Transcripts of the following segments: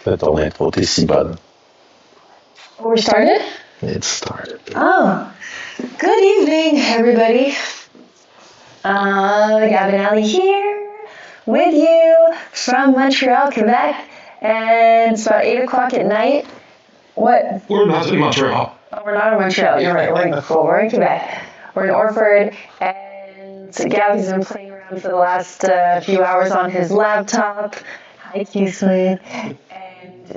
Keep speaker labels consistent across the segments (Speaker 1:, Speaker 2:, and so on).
Speaker 1: de ton intro, t'es si bonne.
Speaker 2: We started?
Speaker 1: It started.
Speaker 2: Oh, good evening, everybody. Gavin Alley here with you from Montreal, Quebec, and it's about 8 o'clock at night. What?
Speaker 1: We're not in Montreal.
Speaker 2: Oh, we're not in Montreal. You're right. We're in Quebec. We're in Orford, and Gavin's been playing around for the last few hours on his laptop. Hi, Q-Smooth. And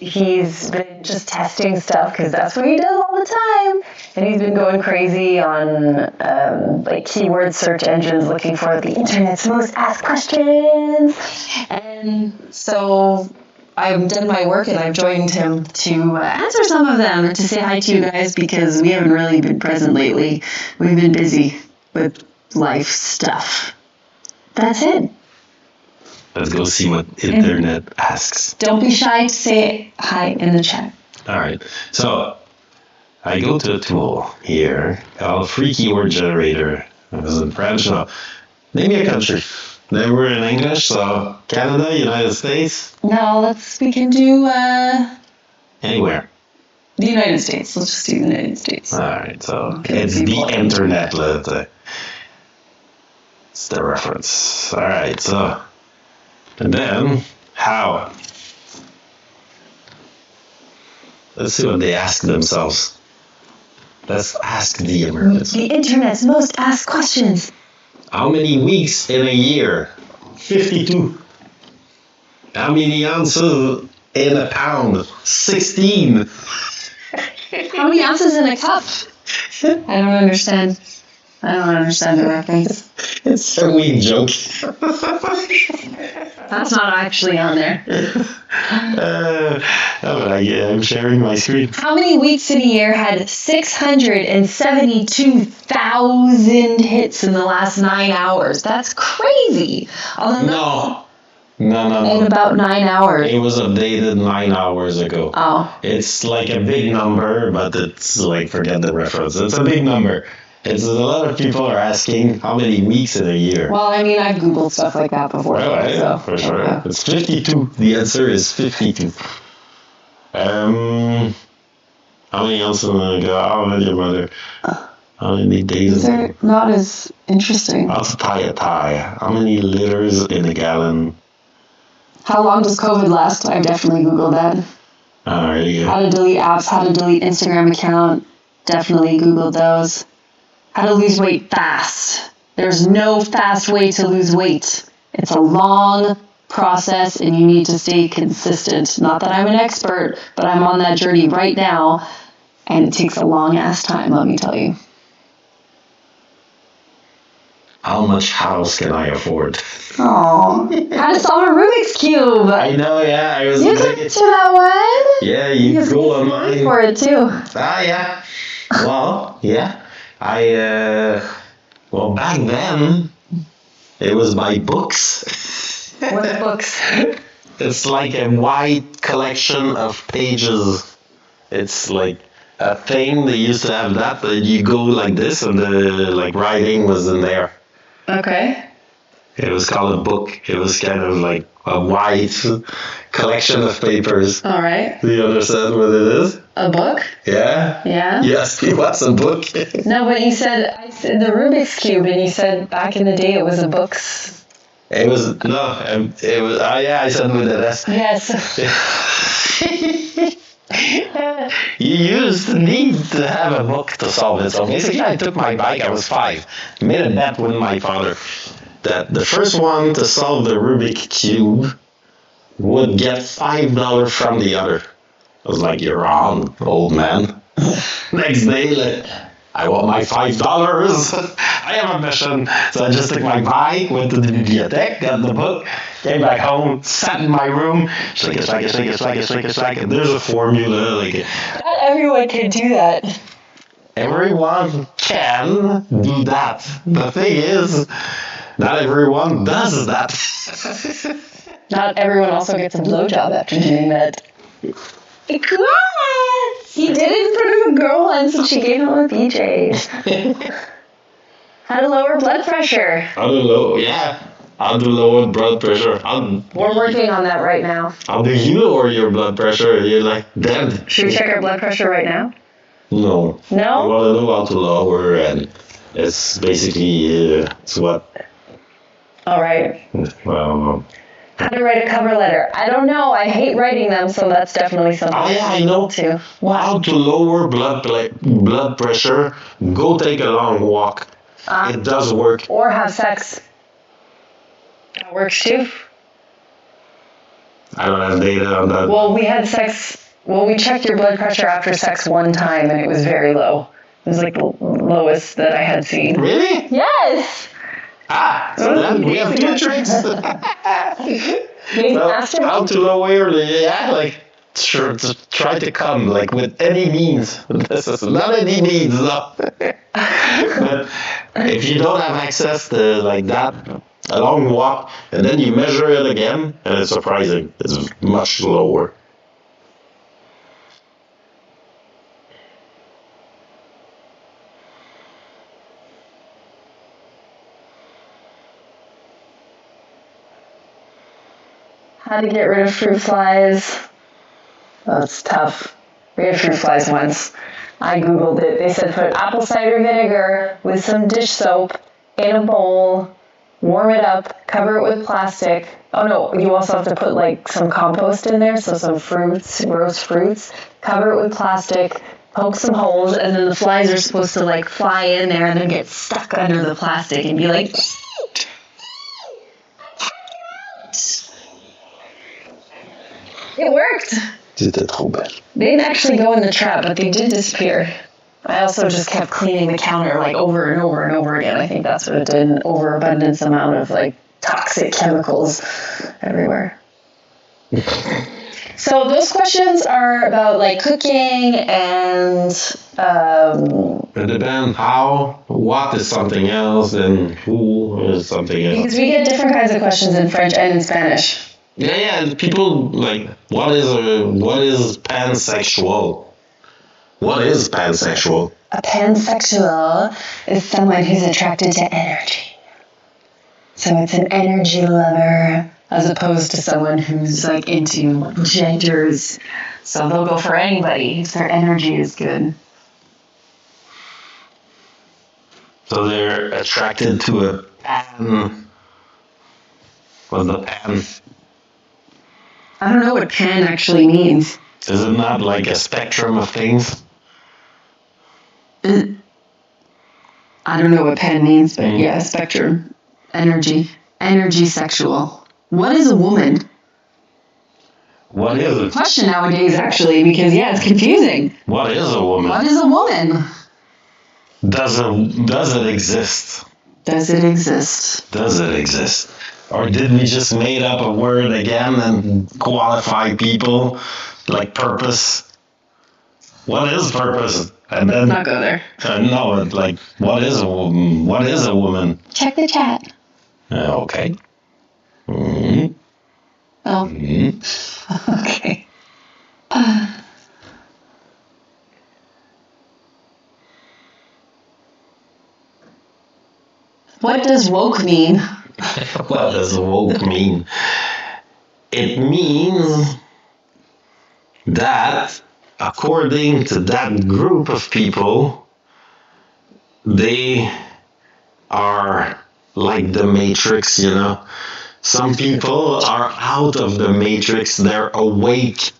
Speaker 2: he's been just testing stuff because that's what he does all the time. And he's been going crazy on like keyword search engines looking for the internet's most asked questions. And so I've done my work and I've joined him to answer some of them and to say hi to you guys because we haven't really been present lately. We've been busy with life stuff. That's it.
Speaker 1: Let's go see what internet asks.
Speaker 2: Don't be shy to say hi in the chat.
Speaker 1: All right. So I go to a tool here called Free Keyword Generator. It was in French. No. Name me a country. They were in English, so Canada, United States.
Speaker 2: No, we can do
Speaker 1: Anywhere.
Speaker 2: the United States. Let's just do the United States.
Speaker 1: All right. So it's the internet. It's the reference. All right. So and then how? Let's see what they ask themselves. Let's ask the Americans.
Speaker 2: The internet's most asked questions.
Speaker 1: How many weeks in a year? 52. How many ounces in a pound? 16.
Speaker 2: How many ounces in a cup? I don't understand the reference.
Speaker 1: It's a weak joke.
Speaker 2: That's not actually on there.
Speaker 1: I'm sharing my screen.
Speaker 2: How many weeks in a year had 672,000 hits in the last 9 hours? That's crazy.
Speaker 1: No.
Speaker 2: In about 9 hours.
Speaker 1: It was updated 9 hours ago.
Speaker 2: Oh.
Speaker 1: It's like a big number, but it's like, forget the reference. It's a big number. It's a lot of people are asking how many weeks in a year.
Speaker 2: Well, I mean, I've Googled stuff like that before.
Speaker 1: Well, yeah, for sure. Yeah. It's 52. The answer is 52. How many ounces in a go? How many mother? How many days?
Speaker 2: They're not as interesting.
Speaker 1: I'll tie a tie. How many liters in a gallon?
Speaker 2: How long does COVID last? I've definitely Googled that.
Speaker 1: Alright.
Speaker 2: How to delete apps, how to delete Instagram account. Definitely Googled those. How to lose weight fast. There's no fast way to lose weight. It's a long process and you need to stay consistent. Not that I'm an expert, but I'm on that journey right now and it takes a long ass time, let me tell you.
Speaker 1: How much house can I afford?
Speaker 2: Oh, how to solve a Rubik's Cube.
Speaker 1: I know, yeah. I was
Speaker 2: You could do that one.
Speaker 1: Yeah, you go on mine.
Speaker 2: For it too.
Speaker 1: Yeah. Well, yeah. Well, back then, it was my books.
Speaker 2: What books?
Speaker 1: It's like a wide collection of pages. It's like a thing. They used to have that you go like this, and the writing was in there.
Speaker 2: Okay.
Speaker 1: It was called a book. It was kind of like a wide collection of papers.
Speaker 2: All right.
Speaker 1: Do you understand what it is?
Speaker 2: A book?
Speaker 1: Yeah.
Speaker 2: Yeah.
Speaker 1: You asked me what's a book.
Speaker 2: No, but I said the Rubik's Cube, and you said back in the day it was a books.
Speaker 1: It was, no, it was, yeah, I said with an S.
Speaker 2: Yes.
Speaker 1: You used to need to have a book to solve it. So basically, I took my bike, I was 5, made a bet with my father that the first one to solve the Rubik Cube would get $5 from the other. I was like, you're on, old man. Next day, I want my $5. I have a mission. So I just took my bike, went to the bibliothèque, got the book, came back home, sat in my room, shake it, and there's a formula.
Speaker 2: Not everyone can do that.
Speaker 1: Everyone can do that. The thing is, not everyone does that.
Speaker 2: Not everyone also gets a blowjob after doing that. Come on! He did it in front of a girl once and she gave him a BJ. How to lower blood pressure.
Speaker 1: How to lower, yeah. How to lower blood pressure?
Speaker 2: We're working on that right now.
Speaker 1: How do you lower your blood pressure? You're like dead.
Speaker 2: Should we check our blood pressure right now?
Speaker 1: No.
Speaker 2: No?
Speaker 1: You want to know how to lower, and it's basically it's what.
Speaker 2: All right.
Speaker 1: Well.
Speaker 2: How to write a cover letter? I don't know. I hate writing them, so that's definitely something
Speaker 1: I know
Speaker 2: too.
Speaker 1: how to lower blood pressure. Go take a long walk. It does work.
Speaker 2: Or have sex. That works too.
Speaker 1: I don't have data on that.
Speaker 2: Well, we had sex. Well, we checked your blood pressure after sex one time, and it was very low. It was like the lowest that I had seen.
Speaker 1: Really?
Speaker 2: Yes.
Speaker 1: So then we have two tricks.
Speaker 2: Maybe
Speaker 1: So,
Speaker 2: after.
Speaker 1: how to lower try to come like with any means. This is not any means, no. But if you don't have access to like that, a long walk, and then you measure it again, and it's surprising. It's much lower.
Speaker 2: How to get rid of fruit flies. That's tough. We had fruit flies once. I googled it. They said put apple cider vinegar with some dish soap in a bowl, warm it up, cover it with plastic. Oh no, you also have to put like some compost in there, so some fruits, gross fruits. Cover it with plastic, poke some holes, and then the flies are supposed to like fly in there and then get stuck under the plastic and be like, it worked.
Speaker 1: C'était trop belle.
Speaker 2: They didn't actually go in the trap, but they did disappear. I also just kept cleaning the counter like over and over and over again. I think that's what it did. An overabundance amount of like toxic chemicals everywhere. So those questions are about like cooking and
Speaker 1: It depends how, what is something else, and who is something else.
Speaker 2: because we get different kinds of questions in French and in Spanish.
Speaker 1: Yeah, and people like what is pansexual? What is pansexual?
Speaker 2: A pansexual is someone who's attracted to energy. So it's an energy lover as opposed to someone who's like into genders. So they'll go for anybody if their energy is good.
Speaker 1: So they're attracted to a pan. What's the pan?
Speaker 2: I don't know what pan actually means.
Speaker 1: Is it not like a spectrum of things?
Speaker 2: I don't know what pan means, but yeah, spectrum. Energy. Energy sexual. What is a woman?
Speaker 1: What is it?
Speaker 2: Question nowadays, actually, because yeah, it's confusing.
Speaker 1: What is a woman?
Speaker 2: What is a woman?
Speaker 1: Does it exist?
Speaker 2: Does it exist?
Speaker 1: Does it exist? Or did we just made up a word again and qualify people like purpose? What is purpose? And then
Speaker 2: Let's not go there.
Speaker 1: no, like what is a woman? What is a woman?
Speaker 2: Check the chat.
Speaker 1: Okay. Mm-hmm.
Speaker 2: Oh.
Speaker 1: Mm-hmm.
Speaker 2: Okay. What does woke mean?
Speaker 1: What does woke mean? It means that according to that group of people, they are like the Matrix, you know. Some people are out of the Matrix, they're awake,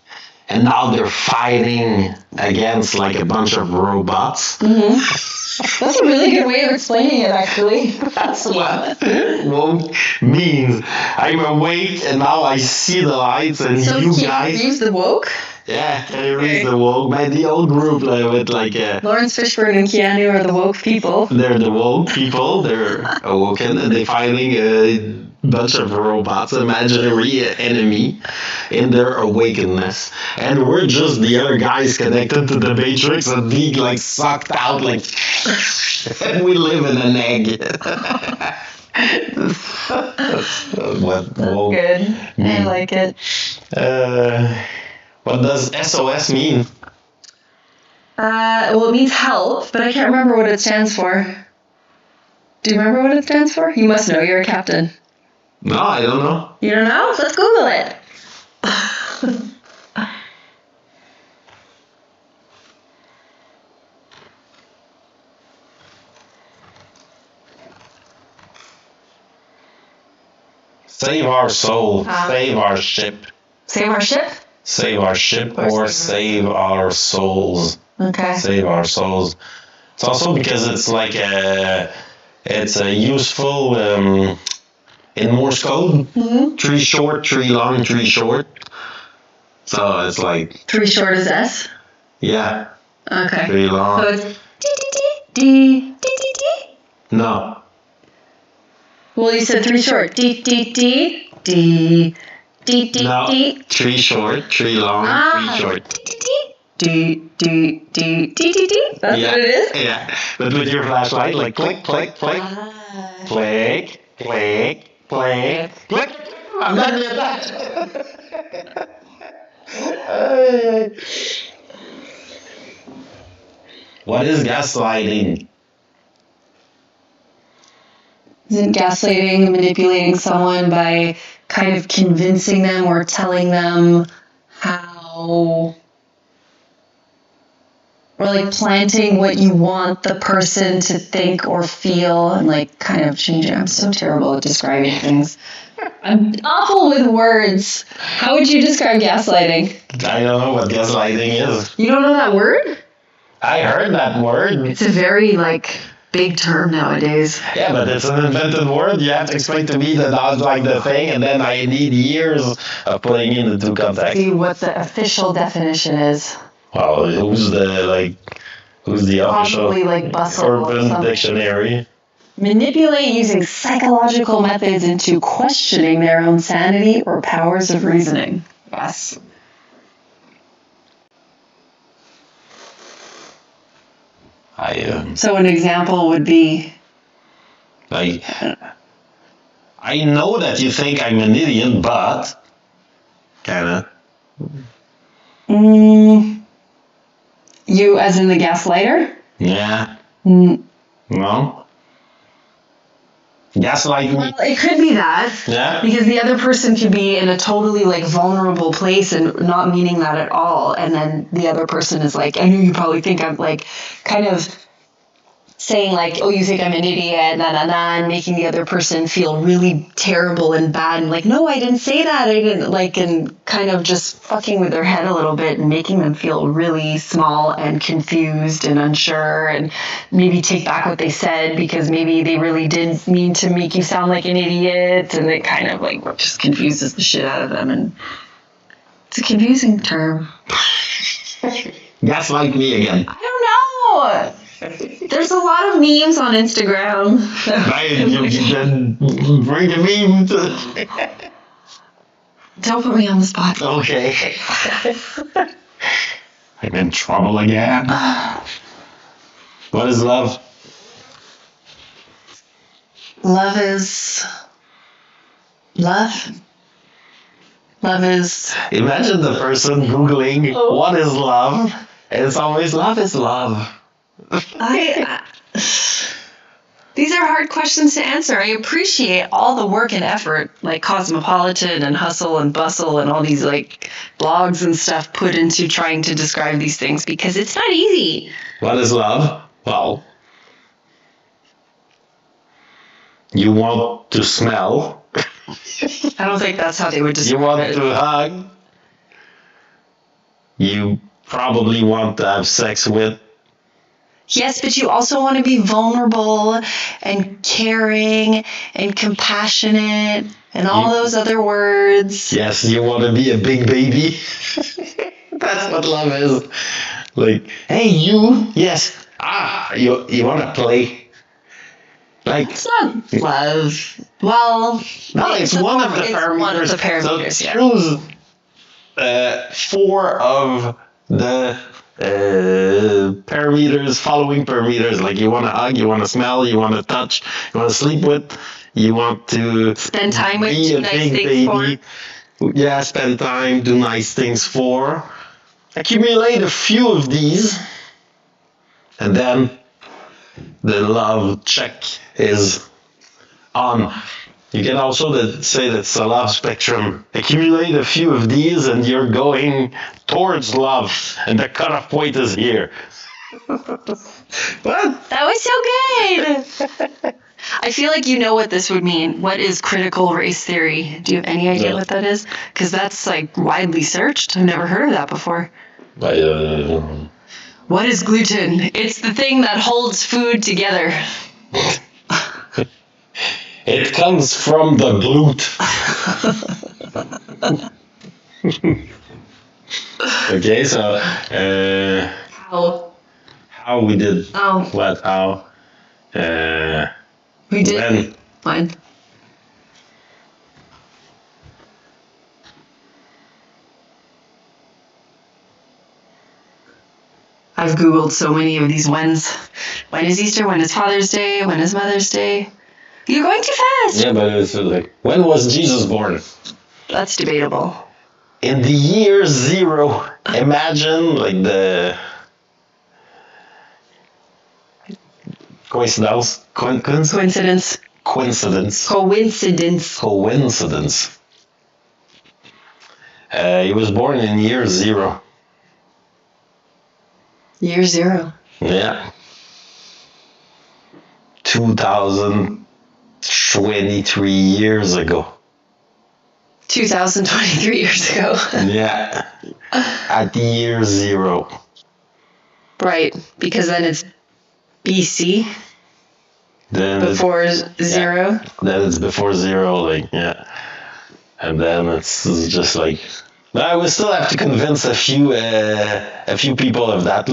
Speaker 1: and now they're fighting against like a bunch of robots.
Speaker 2: That's a really good way of explaining it, actually.
Speaker 1: That's what woke means. I'm awake and now I see the lights and
Speaker 2: So
Speaker 1: you
Speaker 2: Keanu
Speaker 1: guys.
Speaker 2: Reeves the woke?
Speaker 1: Yeah, Keanu Reeves the woke. Man, the old group with like
Speaker 2: Lawrence Fishburne and Keanu are the woke people.
Speaker 1: they're the woke people. They're awoken and they're fighting a bunch of robots, imaginary enemy, in their awakeness. And we're just the other guys connected to the Matrix and being like sucked out like and we live in an egg. That's what woke
Speaker 2: Good. I
Speaker 1: means.
Speaker 2: like it.
Speaker 1: What does SOS mean?
Speaker 2: Well, it means help, but I can't remember what it stands for. Do you remember what it stands for? You must know. You're a captain.
Speaker 1: No, I don't know.
Speaker 2: You don't know? Let's Google it.
Speaker 1: Save our soul.
Speaker 2: Ah.
Speaker 1: Save our ship.
Speaker 2: Save our ship?
Speaker 1: Save our ship or save our souls.
Speaker 2: Okay.
Speaker 1: Save our souls. It's also because it's like it's a useful in Morse code.
Speaker 2: Mm-hmm.
Speaker 1: 3 short, 3 long, 3 short. So it's like
Speaker 2: 3 short is S?
Speaker 1: yeah,
Speaker 2: Okay.
Speaker 1: 3 long.
Speaker 2: So it's D.
Speaker 1: No.
Speaker 2: Well, you said 3 short. D.
Speaker 1: No. 3 short, 3 long, 3 short.
Speaker 2: D. That's
Speaker 1: Yeah.
Speaker 2: what it is?
Speaker 1: Yeah. But with your flashlight, like click, click, click, click, click, click, click. I'm done with that. What is gaslighting?
Speaker 2: Isn't gaslighting manipulating someone by kind of convincing them or telling them how, or like planting what you want the person to think or feel and like kind of changing? I'm so terrible at describing things. I'm awful with words. How would you describe gaslighting?
Speaker 1: I don't know what gaslighting is.
Speaker 2: You don't know that word?
Speaker 1: I heard that word.
Speaker 2: It's a very like big term nowadays.
Speaker 1: Yeah, but it's an invented word. You have to explain to me that I was like the thing, and then I need years of putting in the two context.
Speaker 2: See what the official definition is.
Speaker 1: Well, who's the official
Speaker 2: Probably like Bustle or
Speaker 1: Urban
Speaker 2: something.
Speaker 1: Dictionary?
Speaker 2: Manipulate using psychological methods into questioning their own sanity or powers of reasoning. Yes. So an example would be
Speaker 1: I know that you think I'm an idiot, but kinda.
Speaker 2: You as in the gaslighter?
Speaker 1: Yeah.
Speaker 2: Mm.
Speaker 1: No. Gaslight me.
Speaker 2: Well, it could be that.
Speaker 1: Yeah.
Speaker 2: Because the other person could be in a totally like vulnerable place and not meaning that at all. And then the other person is like, I know you probably think I'm like kind of saying like, oh, you think I'm an idiot, and making the other person feel really terrible and bad and like, no, I didn't say that. I didn't like, and kind of just fucking with their head a little bit and making them feel really small and confused and unsure and maybe take back what they said because maybe they really did mean to make you sound like an idiot, and it kind of like just confuses the shit out of them, and it's a confusing term.
Speaker 1: Gaslight me again.
Speaker 2: I don't know. There's a lot of memes on Instagram.
Speaker 1: You can bring a meme to...
Speaker 2: Don't put me on the spot.
Speaker 1: Okay. I'm in trouble again. What is love?
Speaker 2: Love is... Love? Love is...
Speaker 1: Imagine the person Googling what is love, and it's always love is love.
Speaker 2: These are hard questions to answer. I appreciate all the work and effort, like Cosmopolitan and Hustle and Bustle and all these like blogs and stuff put into trying to describe these things because it's not easy.
Speaker 1: What is love? Well, you want to smell.
Speaker 2: I don't think that's how they would
Speaker 1: You
Speaker 2: describe
Speaker 1: want
Speaker 2: it.
Speaker 1: to hug. You probably want to have sex with.
Speaker 2: Yes, but you also want to be vulnerable and caring and compassionate and all those other words.
Speaker 1: Yes, you want to be a big baby. That's what love is. Like, hey, you. Yes. You want to play. Like,
Speaker 2: It's not love. Well,
Speaker 1: no, it's one of the
Speaker 2: it's
Speaker 1: parameters.
Speaker 2: one of the parameters,
Speaker 1: So
Speaker 2: yeah.
Speaker 1: choose 4 of the parameters, following parameters. Like you want to hug, you want to smell, you want to touch, you want to sleep with, you want to
Speaker 2: Spend time with,
Speaker 1: be
Speaker 2: do
Speaker 1: a
Speaker 2: nice
Speaker 1: big
Speaker 2: things
Speaker 1: baby. Yeah, spend time, do nice things for. Accumulate a few of these, and then the love check is on. You can also say that it's a love spectrum. Accumulate a few of these and you're going towards love. And the cutoff point is here. What?
Speaker 2: That was so good. I feel like you know what this would mean. What is critical race theory? Do you have any idea
Speaker 1: No.
Speaker 2: what that is? Because that's like widely searched. I've never heard of that before. What is gluten? It's the thing that holds food together.
Speaker 1: It comes from the glute. Okay, so how we did what? How?
Speaker 2: We did.
Speaker 1: When?
Speaker 2: Fine. I've Googled so many of these whens. When is Easter? When is Father's Day? When is Mother's Day? You're going too fast.
Speaker 1: Yeah, but it's like, when was Jesus born?
Speaker 2: That's debatable.
Speaker 1: In the year 0. Imagine like the coincidence.
Speaker 2: Coincidence.
Speaker 1: Coincidence.
Speaker 2: Coincidence.
Speaker 1: Coincidence. He was born in year 0.
Speaker 2: Year 0.
Speaker 1: Yeah. 2023 years ago.
Speaker 2: 2023 years ago.
Speaker 1: Yeah. At the year 0.
Speaker 2: Right, because then it's BC,
Speaker 1: Then
Speaker 2: before 0.
Speaker 1: Then it's before 0, like, yeah. And then it's just like, I will still have to convince a few people of that.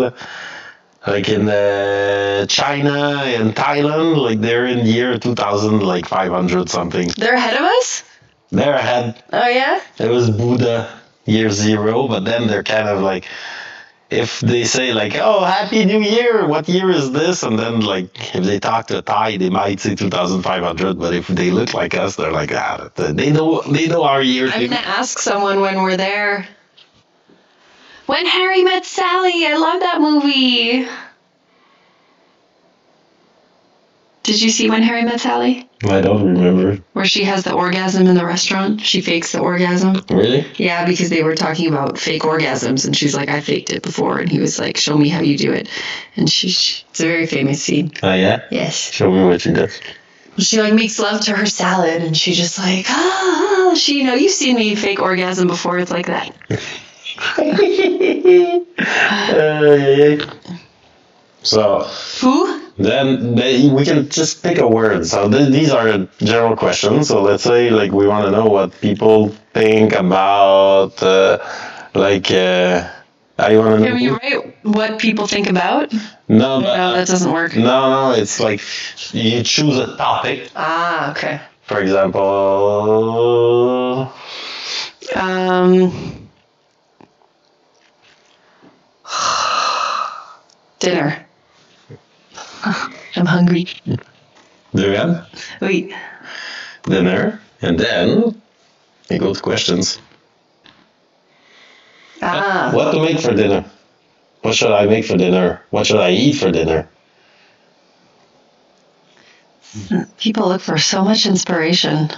Speaker 1: Like in China and Thailand, like they're in year 2000, like 500 something.
Speaker 2: They're ahead of us?
Speaker 1: They're ahead.
Speaker 2: Oh, yeah?
Speaker 1: It was Buddha year 0, but then they're kind of like, if they say like, oh, Happy New Year, what year is this? And then like, if they talk to a Thai, they might say 2500, but if they look like us, they're like, they know our year.
Speaker 2: I'm going to ask someone when we're there. When Harry Met Sally. I love that movie. Did you see When Harry Met Sally?
Speaker 1: I don't remember.
Speaker 2: Where she has the orgasm in the restaurant. She fakes the orgasm.
Speaker 1: Really?
Speaker 2: Yeah, because they were talking about fake orgasms, and she's like, I faked it before. And he was like, show me how you do it. And it's a very famous scene.
Speaker 1: Oh, yeah?
Speaker 2: Yes.
Speaker 1: Show me what she does.
Speaker 2: She like makes love to her salad, and she just like, you've seen me fake orgasm before. It's like that.
Speaker 1: So
Speaker 2: Who?
Speaker 1: then we can just pick a word. So these are general questions. So let's say like we want to know what people think about how you want to know.
Speaker 2: Can we write what people think about?
Speaker 1: No,
Speaker 2: No, that doesn't work.
Speaker 1: No, it's like you choose a topic.
Speaker 2: Ah, okay.
Speaker 1: For example,
Speaker 2: Dinner. I'm hungry.
Speaker 1: dinner,
Speaker 2: Wait.
Speaker 1: dinner, and then you go to questions. What to make for dinner? What should I make for dinner? What should I eat for dinner?
Speaker 2: People look for so much inspiration.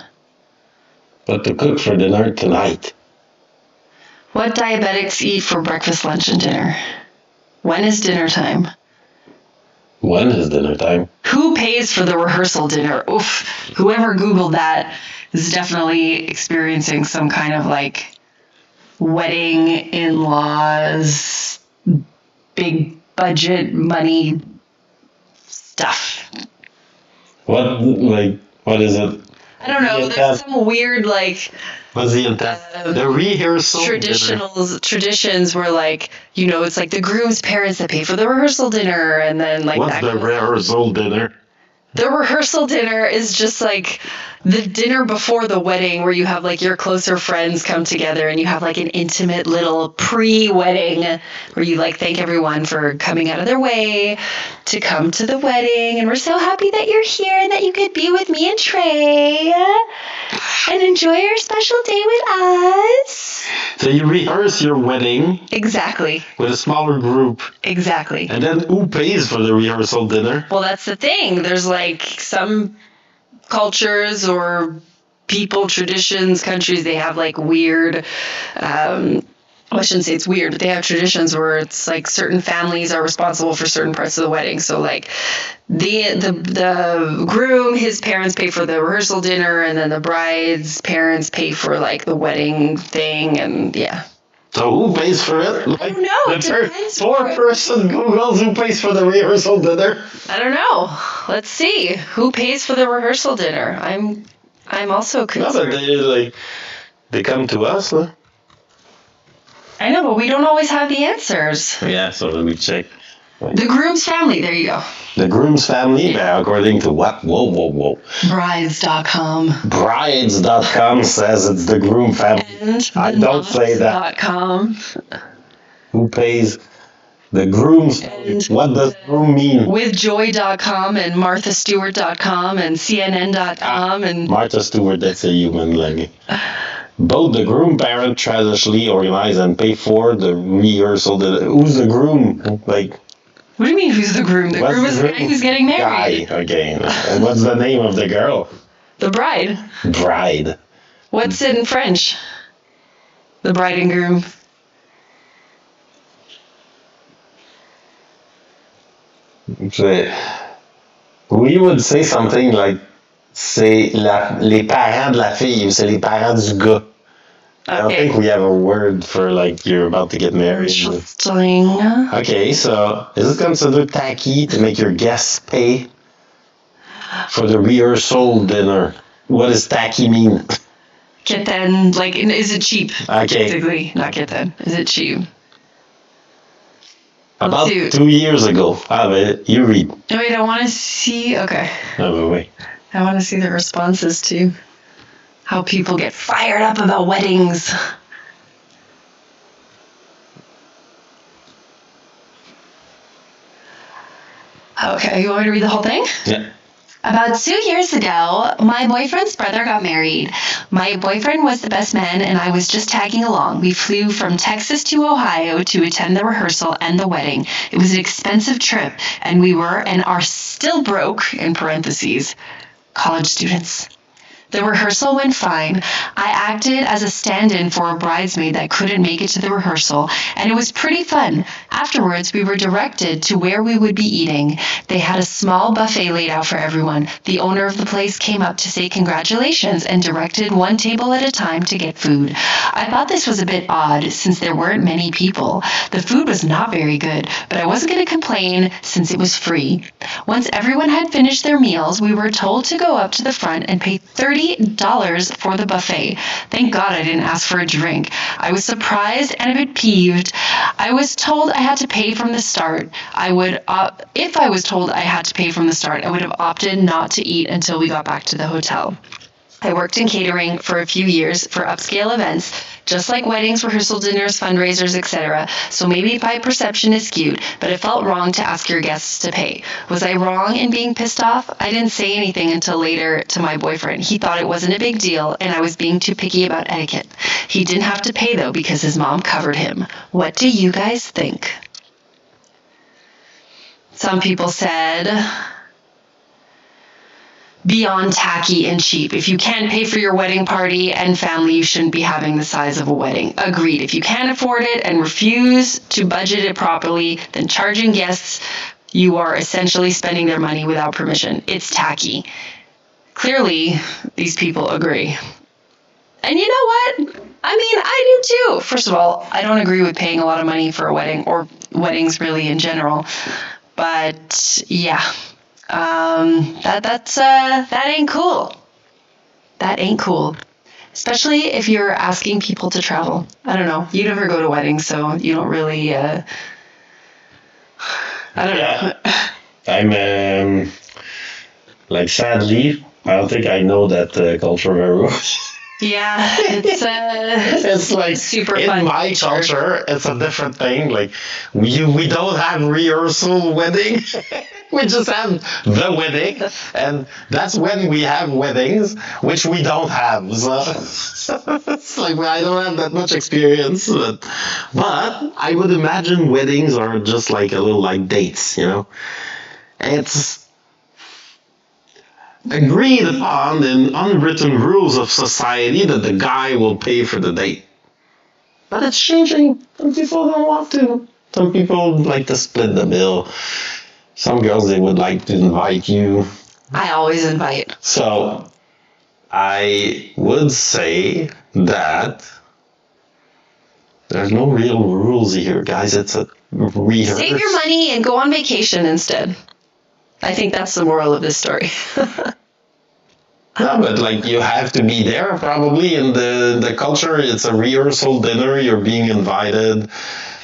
Speaker 1: What to cook for dinner tonight?
Speaker 2: What diabetics eat for breakfast, lunch, and dinner? When is dinner time?
Speaker 1: When is dinner time?
Speaker 2: Who pays for the rehearsal dinner? Oof. Whoever Googled that is definitely experiencing some kind of like wedding, in-laws, big budget money stuff.
Speaker 1: What is it?
Speaker 2: I don't know. There's some weird like
Speaker 1: What's the intent? The rehearsal dinner.
Speaker 2: traditions where like, it's like the groom's parents that pay for the rehearsal dinner, and then like
Speaker 1: What's the rehearsal dinner?
Speaker 2: The rehearsal dinner is just like the dinner before the wedding where you have like your closer friends come together and you have like an intimate little pre-wedding where you like thank everyone for coming out of their way to come to the wedding, and we're so happy that you're here and that you could be with me and Trey and enjoy your special day with us.
Speaker 1: So you rehearse your wedding.
Speaker 2: Exactly.
Speaker 1: With a smaller group.
Speaker 2: Exactly.
Speaker 1: And then who pays for the rehearsal dinner?
Speaker 2: Well, that's the thing. There's like some cultures or people, traditions, countries, they have like weird, well, I shouldn't say it's weird, but they have traditions where it's like certain families are responsible for certain parts of the wedding. So like the groom, his parents pay for the rehearsal dinner, and then the bride's parents pay for like the wedding thing, and yeah.
Speaker 1: So who pays for it? Like,
Speaker 2: I don't know.
Speaker 1: the four-person Googles who pays for the rehearsal dinner.
Speaker 2: I don't know. Let's see who pays for the rehearsal dinner. I'm also
Speaker 1: No,
Speaker 2: concerned.
Speaker 1: but they come to us, huh?
Speaker 2: I know, but we don't always have the answers.
Speaker 1: Yeah, so let me check.
Speaker 2: The groom's family. There you go.
Speaker 1: The groom's family, according to what? Whoa.
Speaker 2: Brides.com.
Speaker 1: Brides.com says it's the groom family.
Speaker 2: And
Speaker 1: I don't say that.
Speaker 2: .com.
Speaker 1: Who pays the groom's family?
Speaker 2: And
Speaker 1: What does groom mean?
Speaker 2: Withjoy.com and MarthaStewart.com and CNN.com and
Speaker 1: Martha Stewart, that's a human being. Both the groom parent traditionally organize and pay for the rehearsal. Who's the groom? Like,
Speaker 2: what do you mean who's the groom? The
Speaker 1: what's
Speaker 2: groom is the guy who's getting married.
Speaker 1: Guy, okay. And what's the name of the girl?
Speaker 2: The bride.
Speaker 1: Bride.
Speaker 2: What's it in French? The bride and groom.
Speaker 1: We would say something like, c'est les parents de la fille, ou c'est les parents du gars. I don't think we have a word for like you're about to get married.
Speaker 2: Interesting.
Speaker 1: Okay, so is it considered tacky to make your guests pay for the rehearsal dinner? What does tacky mean?
Speaker 2: Kitten, like, is it cheap?
Speaker 1: Okay.
Speaker 2: Basically, not kitten. Is it cheap?
Speaker 1: About
Speaker 2: Let's
Speaker 1: 2 years ago. But you read.
Speaker 2: Oh, wait, I want to see. Okay.
Speaker 1: Oh, wait.
Speaker 2: I want to see the responses to how people get fired up about weddings. Okay, you want me to read the whole thing?
Speaker 1: Yeah.
Speaker 3: About 2 years ago, my boyfriend's brother got married. My boyfriend was the best man, and I was just tagging along. We flew from Texas to Ohio to attend the rehearsal and the wedding. It was an expensive trip, and we were and are still broke, in parentheses, college students. The rehearsal went fine. I acted as a stand-in for a bridesmaid that couldn't make it to the rehearsal, and it was pretty fun. Afterwards, we were directed to where we would be eating. They had a small buffet laid out for everyone. The owner of the place came up to say congratulations and directed one table at a time to get food. I thought this was a bit odd since there weren't many people. The food was not very good, but I wasn't going to complain since it was free. Once everyone had finished their meals, we were told to go up to the front and pay $30 for the buffet. Thank God I didn't ask for a drink. I was surprised and a bit peeved. I was told I had to pay from the start. If I was told I had to pay from the start, I would have opted not to eat until we got back to the hotel. I worked in catering for a few years for upscale events, just like weddings, rehearsal dinners, fundraisers, etc. So maybe my perception is skewed, but it felt wrong to ask your guests to pay. Was I wrong in being pissed off? I didn't say anything until later to my boyfriend. He thought it wasn't a big deal, and I was being too picky about etiquette. He didn't have to pay, though, because his mom covered him. What do you guys think? Some people said beyond tacky and cheap. If you can't pay for your wedding party and family, you shouldn't be having the size of a wedding. Agreed. If you can't afford it and refuse to budget it properly, then charging guests, you are essentially spending their money without permission. It's tacky. Clearly, these people agree. And you know what? I mean, I do too. First of all, I don't agree with paying a lot of money for a wedding or weddings really in general. But yeah. That ain't cool. That ain't cool. Especially if you're asking people to travel. I don't know. You never go to weddings, so you don't really, I don't know.
Speaker 1: I'm, like, sadly, I don't think I know that culture very well.
Speaker 2: Yeah, it's
Speaker 1: like
Speaker 2: super
Speaker 1: in
Speaker 2: fun
Speaker 1: my culture, it's a different thing. Like we don't have rehearsal wedding. We just have the wedding, and that's when we have weddings, which we don't have. So it's like I don't have that much experience, but I would imagine weddings are just like a little like dates, you know. agreed upon in unwritten rules of society that the guy will pay for the date. But it's changing. Some people don't want to. Some people like to split the bill. Some girls, they would like to invite you.
Speaker 3: I always invite.
Speaker 1: So I would say that there's no real rules here, guys. It's a rehearse.
Speaker 3: Save your money and go on vacation instead. I think that's the moral of this story.
Speaker 1: No, but like you have to be there probably in the culture. It's a rehearsal dinner. You're being invited.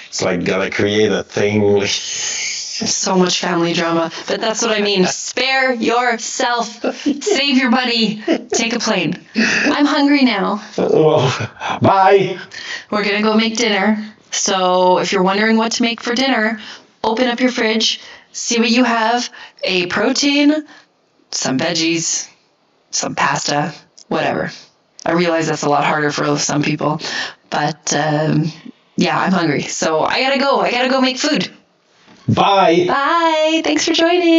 Speaker 1: It's like gotta create a thing.
Speaker 3: So much family drama. But that's what I mean. Spare yourself. Save your money. Take a plane. I'm hungry now.
Speaker 1: Bye.
Speaker 3: We're going to go make dinner. So if you're wondering what to make for dinner, open up your fridge, see what you have. A protein, some veggies, some pasta, whatever. I realize that's a lot harder for some people. But yeah, I'm hungry. So I got to go. I got to go make food.
Speaker 1: Bye.
Speaker 3: Bye. Thanks for joining.